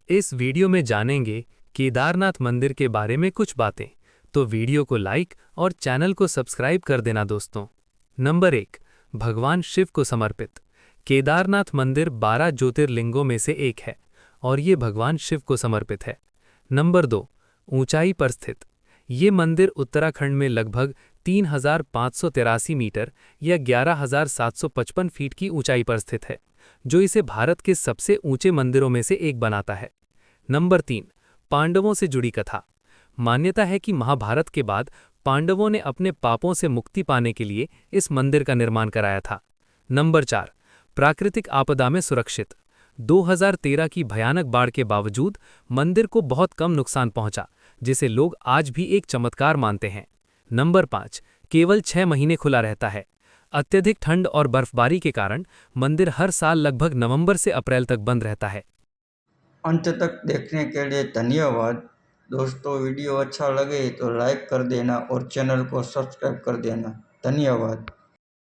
इस वीडियो में जानेंगे केदारनाथ मंदिर के बारे में कुछ बातें। तो वीडियो को लाइक और चैनल को सब्सक्राइब कर देना दोस्तों। नंबर 1, भगवान शिव को समर्पित। केदारनाथ मंदिर 12 ज्योतिर्लिंगों में से एक है और ये भगवान शिव को समर्पित है। नंबर 2, ऊंचाई पर स्थित। ये मंदिर उत्तराखंड में लगभग 3,583 मीटर या 11,755 फीट की ऊंचाई पर स्थित है, जो इसे भारत के सबसे ऊंचे मंदिरों में से एक बनाता है। नंबर 3, पांडवों से जुड़ी कथा। मान्यता है कि महाभारत के बाद पांडवों ने अपने पापों से मुक्ति पाने के लिए इस मंदिर का निर्माण कराया था। नंबर 4, प्राकृतिक आपदा में सुरक्षित। 2013 की भयानक बाढ़ के बावजूद मंदिर को बहुत कम नुकसान पहुंचा, जिसे लोग आज भी एक चमत्कार मानते हैं। नंबर 5, केवल 6 महीने खुला रहता है। अत्यधिक ठंड और बर्फबारी के कारण मंदिर हर साल लगभग नवंबर से अप्रैल तक बंद रहता है। अंत तक देखने के लिए धन्यवाद। दोस्तों, वीडियो अच्छा लगे तो लाइक कर देना और चैनल को सब्सक्राइब कर देना। धन्यवाद।